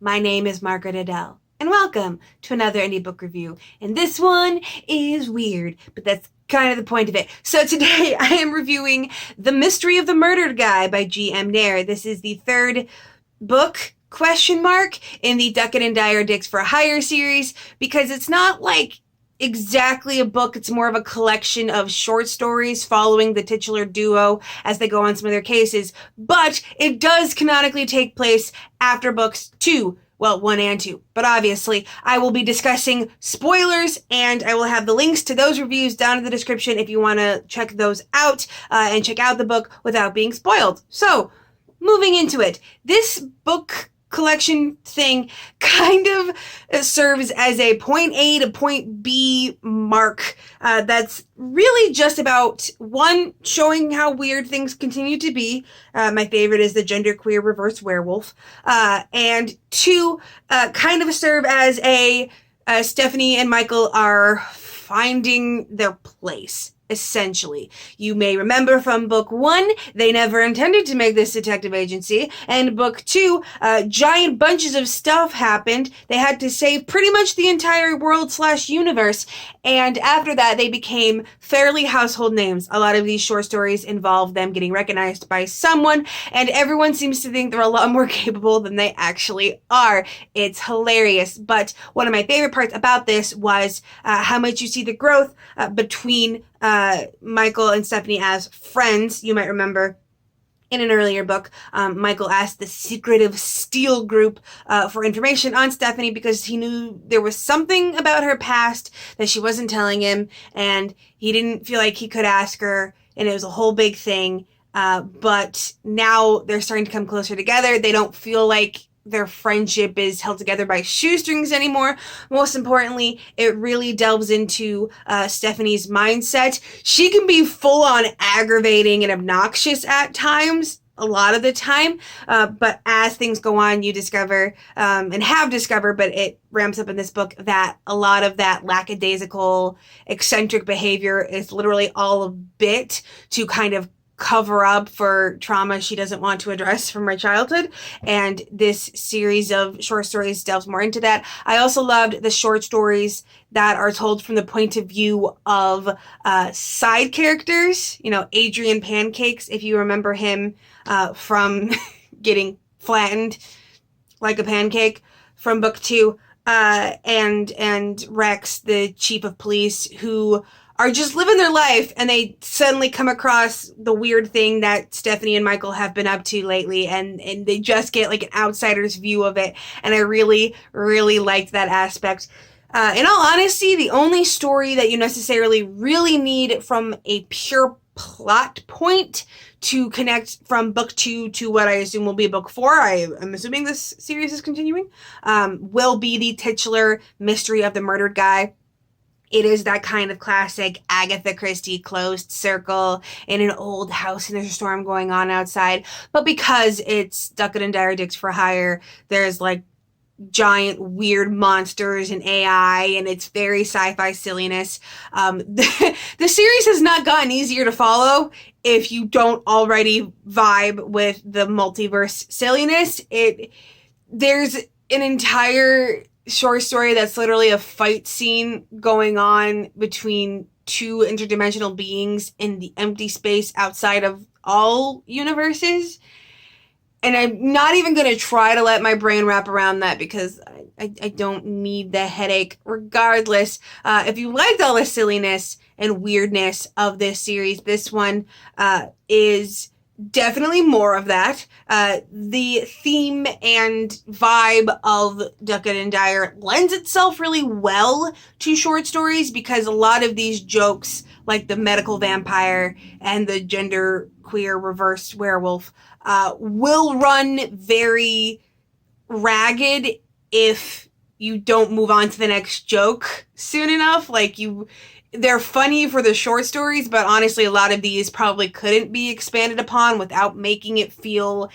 My name is Margaret Adele, and welcome to another indie book review. And this one is weird, but that's kind of the point of it. So today I am reviewing The Mystery of the Murdered Guy by GM Nair. This is the third book, question mark, in the Duckett and Dyer Dicks for Hire series, because it's not like exactly a book. It's more of a collection of short stories following the titular duo as they go on some of their cases, but it does canonically take place after books 2. Well, 1 and 2. But obviously, I will be discussing spoilers, and I will have the links to those reviews down in the description if you want to check those out and check out the book without being spoiled. So, moving into it. This book collection thing kind of serves as a point A to point B mark that's really just about, one, showing how weird things continue to be. My favorite is the genderqueer reverse werewolf. And two, kind of serve as a Stephanie and Michael are finding their place. Essentially. You may remember from book 1, they never intended to make this detective agency, and book 2, giant bunches of stuff happened. They had to save pretty much the entire world/universe, and after that they became fairly household names. A lot of these short stories involve them getting recognized by someone, and everyone seems to think they're a lot more capable than they actually are. It's hilarious, but one of my favorite parts about this was how much you see the growth between Michael and Stephanie as friends. You might remember in an earlier book, Michael asked the secretive Steel group for information on Stephanie because he knew there was something about her past that she wasn't telling him, and he didn't feel like he could ask her, and it was a whole big thing. But now they're starting to come closer together. They don't feel like their friendship is held together by shoestrings anymore. Most importantly, it really delves into Stephanie's mindset. She can be full-on aggravating and obnoxious at times, a lot of the time, but as things go on, you discover, and have discovered, but it ramps up in this book, that a lot of that lackadaisical, eccentric behavior is literally all a bit to kind of cover up for trauma she doesn't want to address from her childhood, and this series of short stories delves more into that. I also loved the short stories that are told from the point of view of side characters. You know, Adrian Pancakes, if you remember him from getting flattened like a pancake from book 2, and Rex, the chief of police, who are just living their life, and they suddenly come across the weird thing that Stephanie and Michael have been up to lately, and they just get like an outsider's view of it, and I really, really liked that aspect. In all honesty, the only story that you necessarily really need from a pure plot point to connect from book 2 to what I assume will be book 4, I'm assuming this series is continuing, will be the titular Mystery of the Murdered Guy. It is that kind of classic Agatha Christie closed circle in an old house and there's a storm going on outside. But because it's Duckett and Dyer Dicks for Hire, there's like giant weird monsters and AI, and it's very sci-fi silliness. The series has not gotten easier to follow if you don't already vibe with the multiverse silliness. There's an entire short story that's literally a fight scene going on between two interdimensional beings in the empty space outside of all universes. And I'm not even going to try to let my brain wrap around that because I don't need the headache. Regardless, if you liked all the silliness and weirdness of this series, this one is definitely more of that. The theme and vibe of Duckett and Dyer lends itself really well to short stories because a lot of these jokes, like the medical vampire and the gender queer reverse werewolf, will run very ragged if you don't move on to the next joke soon enough. They're funny for the short stories, but honestly, a lot of these probably couldn't be expanded upon without making it feel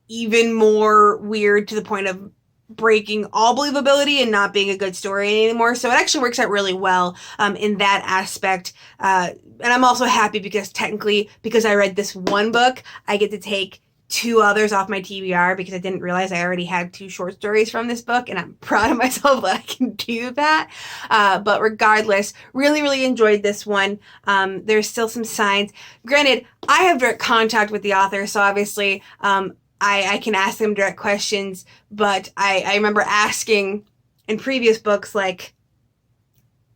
even more weird to the point of breaking all believability and not being a good story anymore. So it actually works out really well in that aspect. And I'm also happy because technically, because I read this one book, I get to take 2 others off my TBR because I didn't realize I already had 2 short stories from this book, and I'm proud of myself that I can do that. But regardless, really, really enjoyed this one. There's still some signs. Granted, I have direct contact with the author, so obviously I can ask them direct questions, but I remember asking in previous books, like,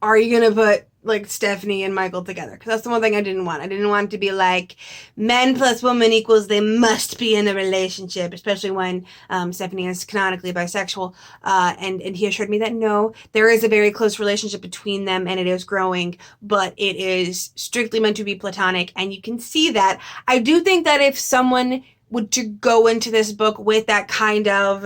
are you going to put like Stephanie and Michael together? Because that's the one thing I didn't want. I didn't want it to be like men plus woman equals they must be in a relationship, especially when Stephanie is canonically bisexual. And he assured me that no, there is a very close relationship between them and it is growing, but it is strictly meant to be platonic. And you can see that. I do think that if someone would to go into this book with that kind of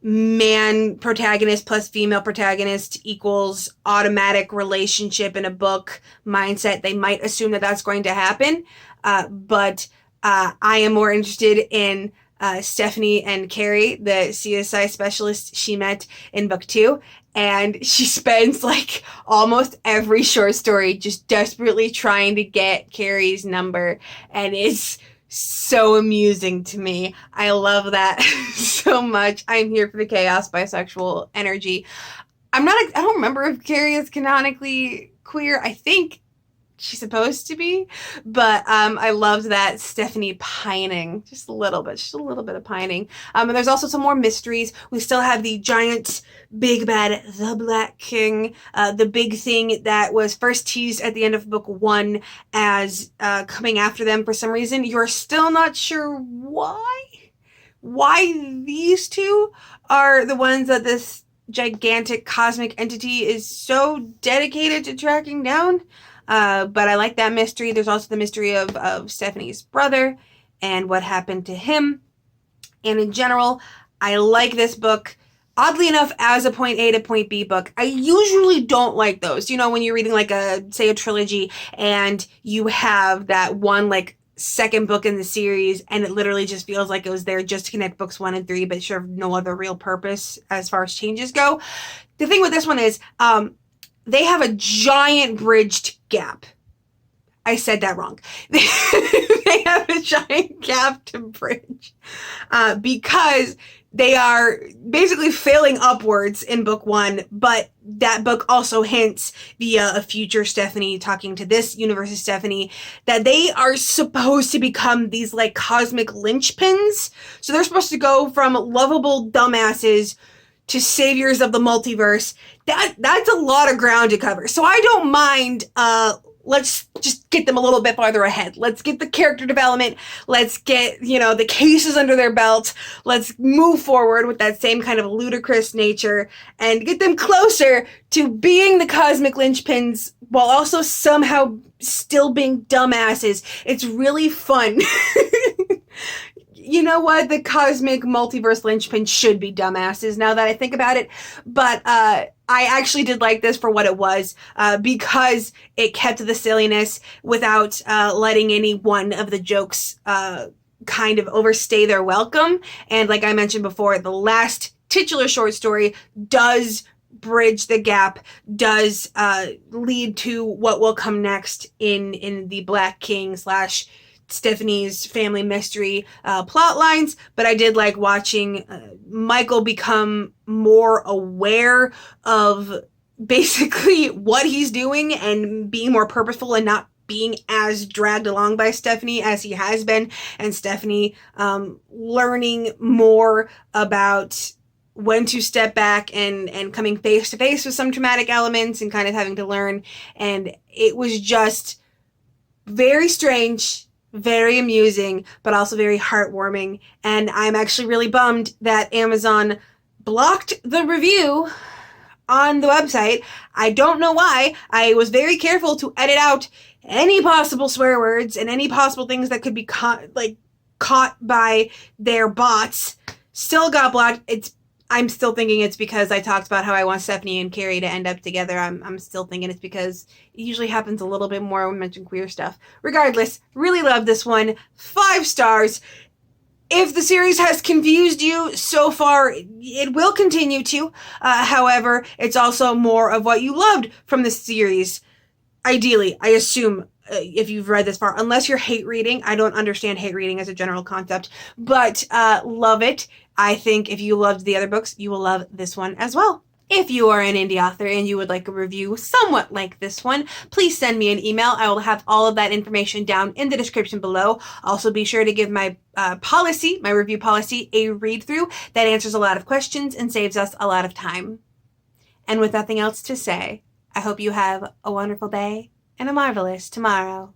man protagonist plus female protagonist equals automatic relationship in a book mindset, they might assume that that's going to happen. But I am more interested in Stephanie and Carrie, the CSI specialist she met in book 2. And she spends like almost every short story just desperately trying to get Carrie's number. And it's so amusing to me. I love that so much. I'm here for the chaos bisexual energy. I don't remember if Carrie is canonically queer. I think she's supposed to be, but I loved that Stephanie pining just a little bit of pining. And there's also some more mysteries. We still have the giant big bad, the Black King, the big thing that was first teased at the end of book 1 as coming after them for some reason. You're still not sure why these two are the ones that this gigantic cosmic entity is so dedicated to tracking down. But I like that mystery. There's also the mystery of Stephanie's brother and what happened to him. And in general, I like this book. Oddly enough, as a point A to point B book, I usually don't like those. You know, when you're reading like a trilogy and you have that one like second book in the series and it literally just feels like it was there just to connect books 1 and 3, but serve no other real purpose as far as changes go. The thing with this one is, they have a giant bridged gap. I said that wrong. They have a giant gap to bridge because they are basically failing upwards in book 1, but that book also hints via a future Stephanie talking to this universe's Stephanie that they are supposed to become these like cosmic linchpins. So they're supposed to go from lovable dumbasses to saviors of the multiverse. That's a lot of ground to cover. So I don't mind, let's just get them a little bit farther ahead. Let's get the character development. Let's get, the cases under their belt. Let's move forward with that same kind of ludicrous nature and get them closer to being the cosmic linchpins while also somehow still being dumbasses. It's really fun. You know what? The cosmic multiverse linchpin should be dumbasses now that I think about it. But I actually did like this for what it was because it kept the silliness without letting any one of the jokes kind of overstay their welcome. And like I mentioned before, the last titular short story does bridge the gap, does lead to what will come next in the Black King / Stephanie's family mystery plot lines, but I did like watching Michael become more aware of basically what he's doing and being more purposeful and not being as dragged along by Stephanie as he has been, and Stephanie learning more about when to step back and coming face to face with some traumatic elements and kind of having to learn. And it was just very strange, very amusing, but also very heartwarming. And I'm actually really bummed that Amazon blocked the review on the website. I don't know why. I was very careful to edit out any possible swear words and any possible things that could be caught by their bots. Still got blocked. I'm still thinking it's because I talked about how I want Stephanie and Carrie to end up together. I'm still thinking it's because it usually happens a little bit more when we mention queer stuff. Regardless, really love this one. 5 stars. If the series has confused you so far, it will continue to. However, it's also more of what you loved from the series. Ideally, I assume. if you've read this far, unless you're hate reading. I don't understand hate reading as a general concept, but love it. I think if you loved the other books, you will love this one as well. If you are an indie author and you would like a review somewhat like this one, please send me an email. I will have all of that information down in the description below. Also, be sure to give my my review policy, a read through. That answers a lot of questions and saves us a lot of time. And with nothing else to say, I hope you have a wonderful day and a marvelous tomorrow.